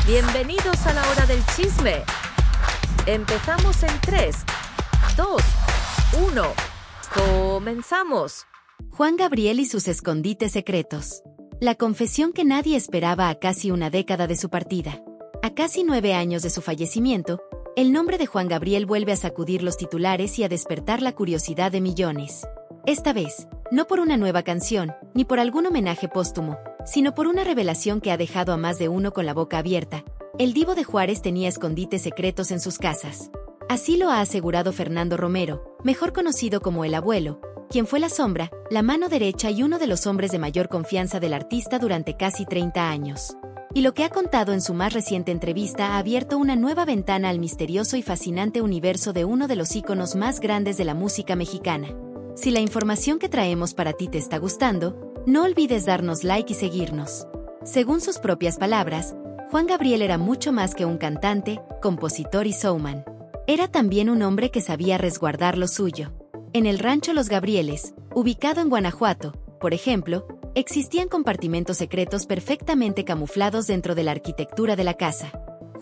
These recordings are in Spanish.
Bienvenidos a la hora del chisme. Empezamos en 3, 2, 1. ¡Comenzamos! Juan Gabriel y sus escondites secretos. La confesión que nadie esperaba a casi una década de su partida. A casi 9 años de su fallecimiento, el nombre de Juan Gabriel vuelve a sacudir los titulares y a despertar la curiosidad de millones. Esta vez, no por una nueva canción, ni por algún homenaje póstumo, sino por una revelación que ha dejado a más de uno con la boca abierta. El Divo de Juárez tenía escondites secretos en sus casas. Así lo ha asegurado Fernando Romero, mejor conocido como el Abuelo, quien fue la sombra, la mano derecha y uno de los hombres de mayor confianza del artista durante casi 30 años. Y lo que ha contado en su más reciente entrevista ha abierto una nueva ventana al misterioso y fascinante universo de uno de los íconos más grandes de la música mexicana. Si la información que traemos para ti te está gustando, no olvides darnos like y seguirnos. Según sus propias palabras, Juan Gabriel era mucho más que un cantante, compositor y showman. Era también un hombre que sabía resguardar lo suyo. En el rancho Los Gabrieles, ubicado en Guanajuato, por ejemplo, existían compartimentos secretos perfectamente camuflados dentro de la arquitectura de la casa.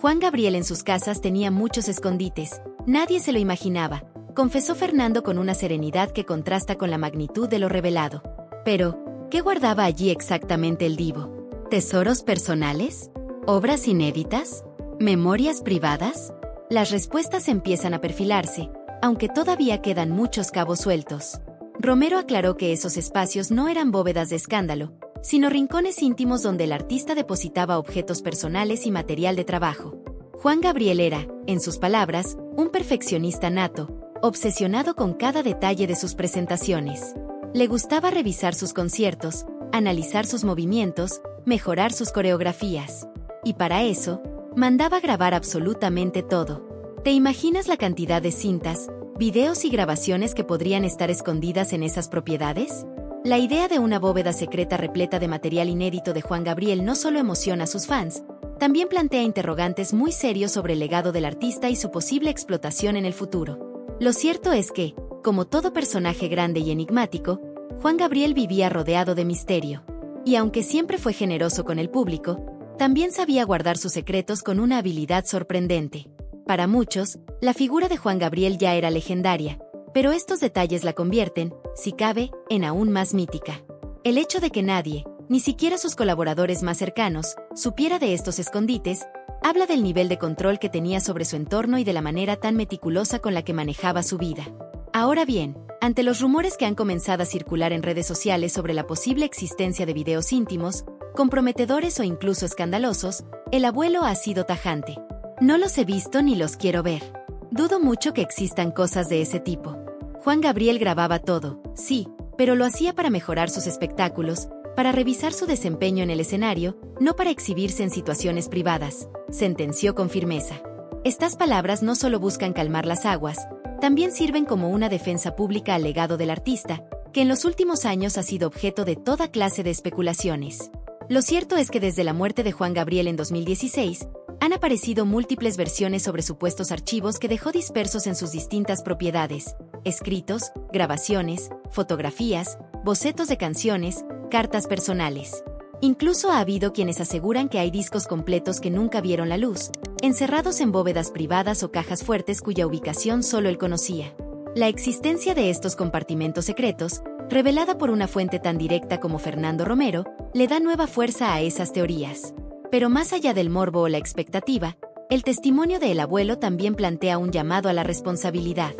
Juan Gabriel en sus casas tenía muchos escondites, nadie se lo imaginaba, confesó Fernando con una serenidad que contrasta con la magnitud de lo revelado. Pero, ¿qué guardaba allí exactamente el Divo? ¿Tesoros personales? ¿Obras inéditas? ¿Memorias privadas? Las respuestas empiezan a perfilarse, aunque todavía quedan muchos cabos sueltos. Romero aclaró que esos espacios no eran bóvedas de escándalo, sino rincones íntimos donde el artista depositaba objetos personales y material de trabajo. Juan Gabriel era, en sus palabras, un perfeccionista nato, obsesionado con cada detalle de sus presentaciones. Le gustaba revisar sus conciertos, analizar sus movimientos, mejorar sus coreografías. Y para eso, mandaba grabar absolutamente todo. ¿Te imaginas la cantidad de cintas, videos y grabaciones que podrían estar escondidas en esas propiedades? La idea de una bóveda secreta repleta de material inédito de Juan Gabriel no solo emociona a sus fans, también plantea interrogantes muy serios sobre el legado del artista y su posible explotación en el futuro. Lo cierto es que, como todo personaje grande y enigmático, Juan Gabriel vivía rodeado de misterio. Y aunque siempre fue generoso con el público, también sabía guardar sus secretos con una habilidad sorprendente. Para muchos, la figura de Juan Gabriel ya era legendaria, pero estos detalles la convierten, si cabe, en aún más mítica. El hecho de que nadie, ni siquiera sus colaboradores más cercanos, supiera de estos escondites, habla del nivel de control que tenía sobre su entorno y de la manera tan meticulosa con la que manejaba su vida. Ahora bien, ante los rumores que han comenzado a circular en redes sociales sobre la posible existencia de videos íntimos, comprometedores o incluso escandalosos, el Abuelo ha sido tajante. No los he visto ni los quiero ver. Dudo mucho que existan cosas de ese tipo. Juan Gabriel grababa todo, sí, pero lo hacía para mejorar sus espectáculos, para revisar su desempeño en el escenario, no para exhibirse en situaciones privadas, sentenció con firmeza. Estas palabras no solo buscan calmar las aguas, también sirven como una defensa pública al legado del artista, que en los últimos años ha sido objeto de toda clase de especulaciones. Lo cierto es que desde la muerte de Juan Gabriel en 2016, han aparecido múltiples versiones sobre supuestos archivos que dejó dispersos en sus distintas propiedades: escritos, grabaciones, fotografías, bocetos de canciones, cartas personales. Incluso ha habido quienes aseguran que hay discos completos que nunca vieron la luz, encerrados en bóvedas privadas o cajas fuertes cuya ubicación solo él conocía. La existencia de estos compartimentos secretos, revelada por una fuente tan directa como Fernando Romero, le da nueva fuerza a esas teorías. Pero más allá del morbo o la expectativa, el testimonio de El Abuelo también plantea un llamado a la responsabilidad.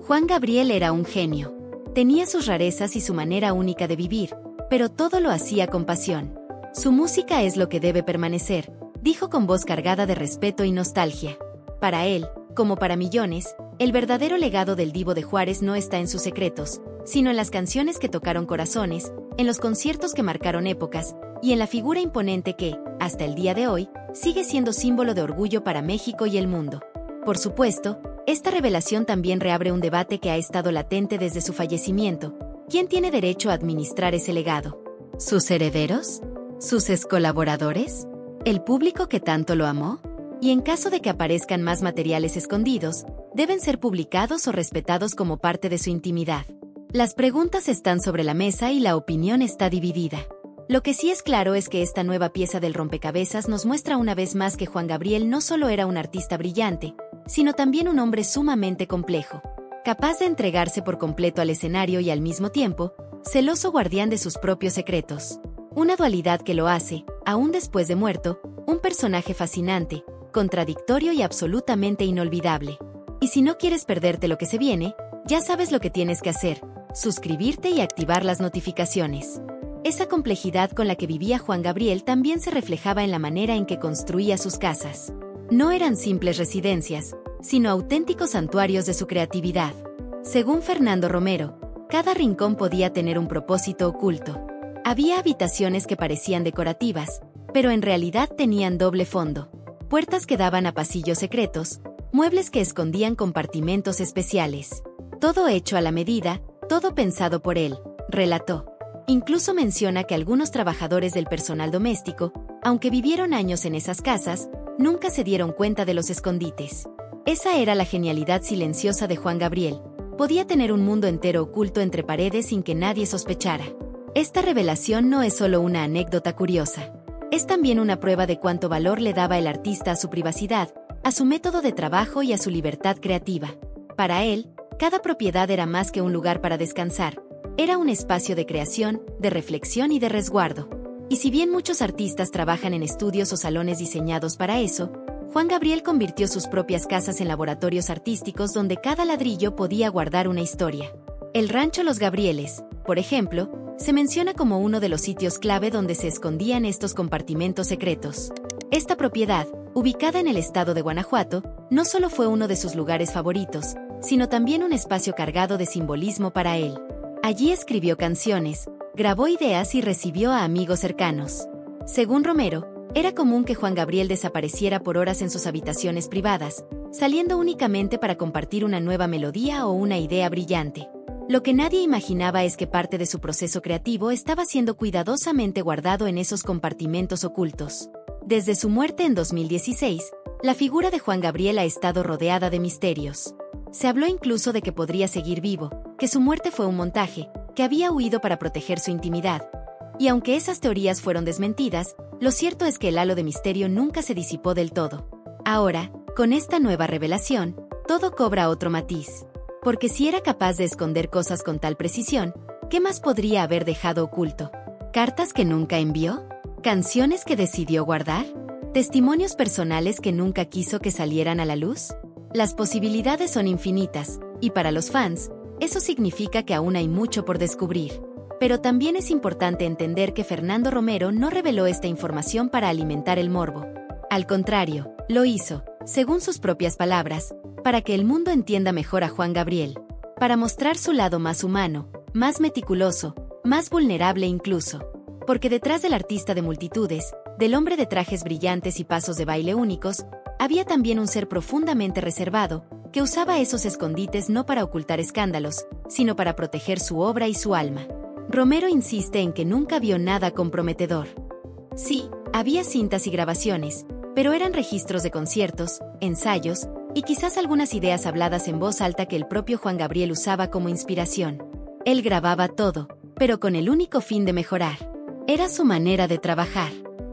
Juan Gabriel era un genio. Tenía sus rarezas y su manera única de vivir, pero todo lo hacía con pasión. Su música es lo que debe permanecer, dijo con voz cargada de respeto y nostalgia. Para él, como para millones, el verdadero legado del Divo de Juárez no está en sus secretos, sino en las canciones que tocaron corazones, en los conciertos que marcaron épocas, y en la figura imponente que, hasta el día de hoy, sigue siendo símbolo de orgullo para México y el mundo. Por supuesto, esta revelación también reabre un debate que ha estado latente desde su fallecimiento. ¿Quién tiene derecho a administrar ese legado? ¿Sus herederos? ¿Sus excolaboradores? ¿El público que tanto lo amó? Y en caso de que aparezcan más materiales escondidos, ¿deben ser publicados o respetados como parte de su intimidad? Las preguntas están sobre la mesa y la opinión está dividida. Lo que sí es claro es que esta nueva pieza del rompecabezas nos muestra una vez más que Juan Gabriel no solo era un artista brillante, sino también un hombre sumamente complejo, capaz de entregarse por completo al escenario y al mismo tiempo, celoso guardián de sus propios secretos. Una dualidad que lo hace, aún después de muerto, un personaje fascinante, contradictorio y absolutamente inolvidable. Y si no quieres perderte lo que se viene, ya sabes lo que tienes que hacer: suscribirte y activar las notificaciones. Esa complejidad con la que vivía Juan Gabriel también se reflejaba en la manera en que construía sus casas. No eran simples residencias, sino auténticos santuarios de su creatividad. Según Fernando Romero, cada rincón podía tener un propósito oculto. Había habitaciones que parecían decorativas, pero en realidad tenían doble fondo. Puertas que daban a pasillos secretos, muebles que escondían compartimentos especiales. Todo hecho a la medida, todo pensado por él, relató. Incluso menciona que algunos trabajadores del personal doméstico, aunque vivieron años en esas casas, nunca se dieron cuenta de los escondites. Esa era la genialidad silenciosa de Juan Gabriel. Podía tener un mundo entero oculto entre paredes sin que nadie sospechara. Esta revelación no es solo una anécdota curiosa. Es también una prueba de cuánto valor le daba el artista a su privacidad, a su método de trabajo y a su libertad creativa. Para él, cada propiedad era más que un lugar para descansar. Era un espacio de creación, de reflexión y de resguardo. Y si bien muchos artistas trabajan en estudios o salones diseñados para eso, Juan Gabriel convirtió sus propias casas en laboratorios artísticos donde cada ladrillo podía guardar una historia. El rancho Los Gabrieles, por ejemplo, se menciona como uno de los sitios clave donde se escondían estos compartimentos secretos. Esta propiedad, ubicada en el estado de Guanajuato, no solo fue uno de sus lugares favoritos, sino también un espacio cargado de simbolismo para él. Allí escribió canciones, grabó ideas y recibió a amigos cercanos. Según Romero, era común que Juan Gabriel desapareciera por horas en sus habitaciones privadas, saliendo únicamente para compartir una nueva melodía o una idea brillante. Lo que nadie imaginaba es que parte de su proceso creativo estaba siendo cuidadosamente guardado en esos compartimentos ocultos. Desde su muerte en 2016, la figura de Juan Gabriel ha estado rodeada de misterios. Se habló incluso de que podría seguir vivo, que su muerte fue un montaje, que había huido para proteger su intimidad. Y aunque esas teorías fueron desmentidas, lo cierto es que el halo de misterio nunca se disipó del todo. Ahora, con esta nueva revelación, todo cobra otro matiz. Porque si era capaz de esconder cosas con tal precisión, ¿qué más podría haber dejado oculto? ¿Cartas que nunca envió? ¿Canciones que decidió guardar? ¿Testimonios personales que nunca quiso que salieran a la luz? Las posibilidades son infinitas, y para los fans, eso significa que aún hay mucho por descubrir. Pero también es importante entender que Fernando Romero no reveló esta información para alimentar el morbo. Al contrario, lo hizo, según sus propias palabras, para que el mundo entienda mejor a Juan Gabriel, para mostrar su lado más humano, más meticuloso, más vulnerable incluso. Porque detrás del artista de multitudes, del hombre de trajes brillantes y pasos de baile únicos, había también un ser profundamente reservado, que usaba esos escondites no para ocultar escándalos, sino para proteger su obra y su alma. Romero insiste en que nunca vio nada comprometedor. Sí, había cintas y grabaciones, pero eran registros de conciertos, ensayos, y quizás algunas ideas habladas en voz alta que el propio Juan Gabriel usaba como inspiración. Él grababa todo, pero con el único fin de mejorar. Era su manera de trabajar.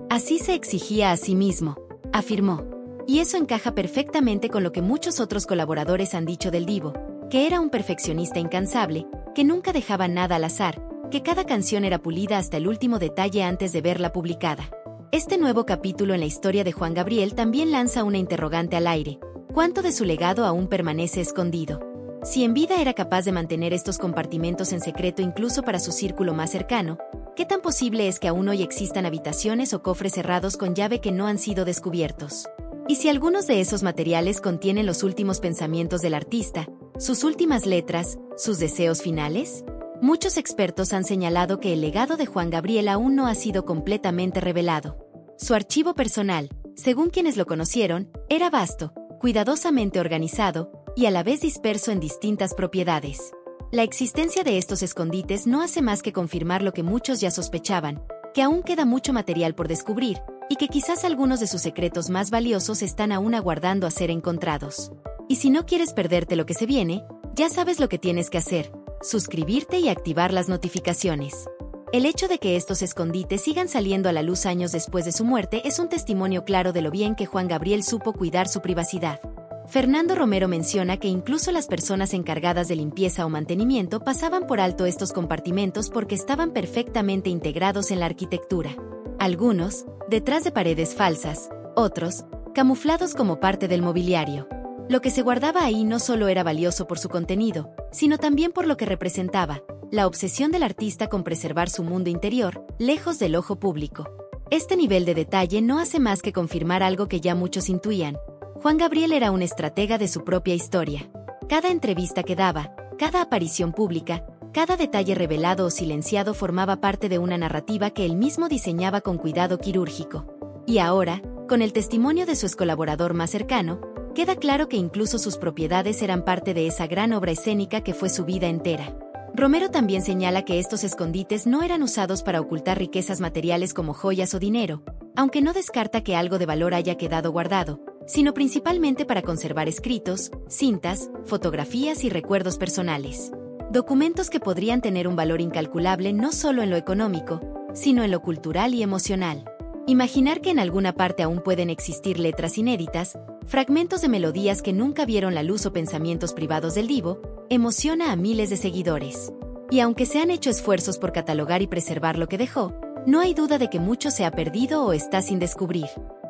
Así se exigía a sí mismo, afirmó. Y eso encaja perfectamente con lo que muchos otros colaboradores han dicho del divo, que era un perfeccionista incansable, que nunca dejaba nada al azar, que cada canción era pulida hasta el último detalle antes de verla publicada. Este nuevo capítulo en la historia de Juan Gabriel también lanza una interrogante al aire: ¿cuánto de su legado aún permanece escondido? Si en vida era capaz de mantener estos compartimentos en secreto incluso para su círculo más cercano, ¿qué tan posible es que aún hoy existan habitaciones o cofres cerrados con llave que no han sido descubiertos? Y si algunos de esos materiales contienen los últimos pensamientos del artista, sus últimas letras, sus deseos finales? Muchos expertos han señalado que el legado de Juan Gabriel aún no ha sido completamente revelado. Su archivo personal, según quienes lo conocieron, era vasto, cuidadosamente organizado, y a la vez disperso en distintas propiedades. La existencia de estos escondites no hace más que confirmar lo que muchos ya sospechaban, que aún queda mucho material por descubrir, y que quizás algunos de sus secretos más valiosos están aún aguardando a ser encontrados. Y si no quieres perderte lo que se viene, ya sabes lo que tienes que hacer: suscribirte y activar las notificaciones. El hecho de que estos escondites sigan saliendo a la luz años después de su muerte es un testimonio claro de lo bien que Juan Gabriel supo cuidar su privacidad. Fernando Romero menciona que incluso las personas encargadas de limpieza o mantenimiento pasaban por alto estos compartimentos porque estaban perfectamente integrados en la arquitectura. Algunos, detrás de paredes falsas, otros, camuflados como parte del mobiliario. Lo que se guardaba ahí no solo era valioso por su contenido, sino también por lo que representaba, la obsesión del artista con preservar su mundo interior, lejos del ojo público. Este nivel de detalle no hace más que confirmar algo que ya muchos intuían. Juan Gabriel era un estratega de su propia historia. Cada entrevista que daba, cada aparición pública, cada detalle revelado o silenciado formaba parte de una narrativa que él mismo diseñaba con cuidado quirúrgico. Y ahora, con el testimonio de su excolaborador más cercano, queda claro que incluso sus propiedades eran parte de esa gran obra escénica que fue su vida entera. Romero también señala que estos escondites no eran usados para ocultar riquezas materiales como joyas o dinero, aunque no descarta que algo de valor haya quedado guardado, sino principalmente para conservar escritos, cintas, fotografías y recuerdos personales. Documentos que podrían tener un valor incalculable no solo en lo económico, sino en lo cultural y emocional. Imaginar que en alguna parte aún pueden existir letras inéditas, fragmentos de melodías que nunca vieron la luz o pensamientos privados del divo, emociona a miles de seguidores. Y aunque se han hecho esfuerzos por catalogar y preservar lo que dejó, no hay duda de que mucho se ha perdido o está sin descubrir.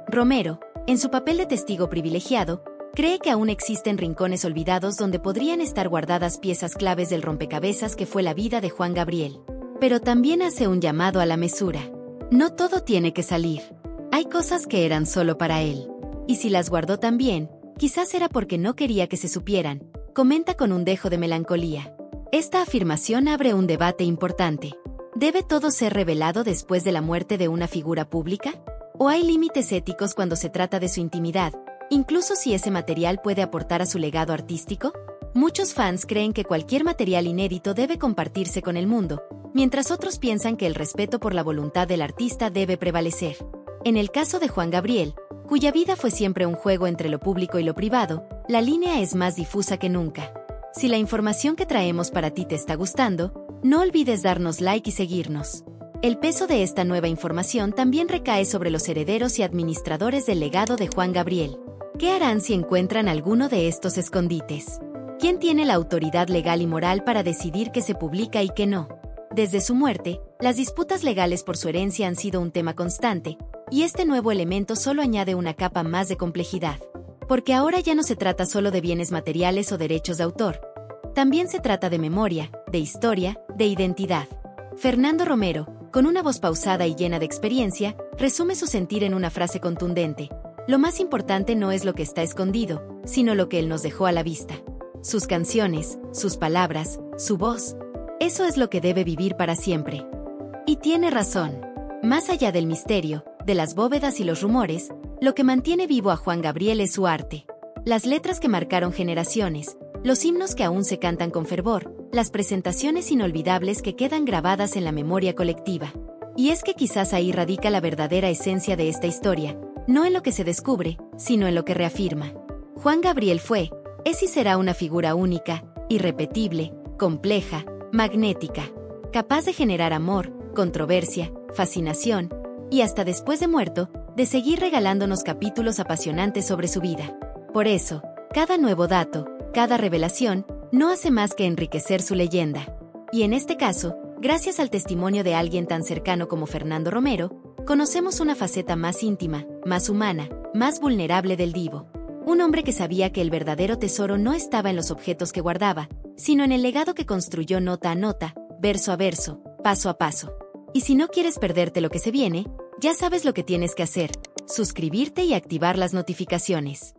Romero, en su papel de testigo privilegiado, cree que aún existen rincones olvidados donde podrían estar guardadas piezas claves del rompecabezas que fue la vida de Juan Gabriel. Pero también hace un llamado a la mesura. No todo tiene que salir. Hay cosas que eran solo para él. Y si las guardó también, quizás era porque no quería que se supieran, comenta con un dejo de melancolía. Esta afirmación abre un debate importante. ¿Debe todo ser revelado después de la muerte de una figura pública? ¿O hay límites éticos cuando se trata de su intimidad, incluso si ese material puede aportar a su legado artístico? Muchos fans creen que cualquier material inédito debe compartirse con el mundo, mientras otros piensan que el respeto por la voluntad del artista debe prevalecer. En el caso de Juan Gabriel, cuya vida fue siempre un juego entre lo público y lo privado, la línea es más difusa que nunca. Si la información que traemos para ti te está gustando, no olvides darnos like y seguirnos. El peso de esta nueva información también recae sobre los herederos y administradores del legado de Juan Gabriel. ¿Qué harán si encuentran alguno de estos escondites? ¿Quién tiene la autoridad legal y moral para decidir qué se publica y qué no? Desde su muerte, las disputas legales por su herencia han sido un tema constante, y este nuevo elemento solo añade una capa más de complejidad. Porque ahora ya no se trata solo de bienes materiales o derechos de autor. También se trata de memoria, de historia, de identidad. Fernando Romero, con una voz pausada y llena de experiencia, resume su sentir en una frase contundente. Lo más importante no es lo que está escondido, sino lo que él nos dejó a la vista. Sus canciones, sus palabras, su voz. Eso es lo que debe vivir para siempre. Y tiene razón. Más allá del misterio, de las bóvedas y los rumores, lo que mantiene vivo a Juan Gabriel es su arte. Las letras que marcaron generaciones, los himnos que aún se cantan con fervor, las presentaciones inolvidables que quedan grabadas en la memoria colectiva. Y es que quizás ahí radica la verdadera esencia de esta historia, no en lo que se descubre, sino en lo que reafirma. Juan Gabriel fue, es y será una figura única, irrepetible, compleja, magnética, capaz de generar amor, controversia, fascinación, y hasta después de muerto, de seguir regalándonos capítulos apasionantes sobre su vida. Por eso, cada nuevo dato, cada revelación, no hace más que enriquecer su leyenda. Y en este caso, gracias al testimonio de alguien tan cercano como Fernando Romero, conocemos una faceta más íntima, más humana, más vulnerable del divo. Un hombre que sabía que el verdadero tesoro no estaba en los objetos que guardaba, sino en el legado que construyó nota a nota, verso a verso, paso a paso. Y si no quieres perderte lo que se viene, ya sabes lo que tienes que hacer: suscribirte y activar las notificaciones.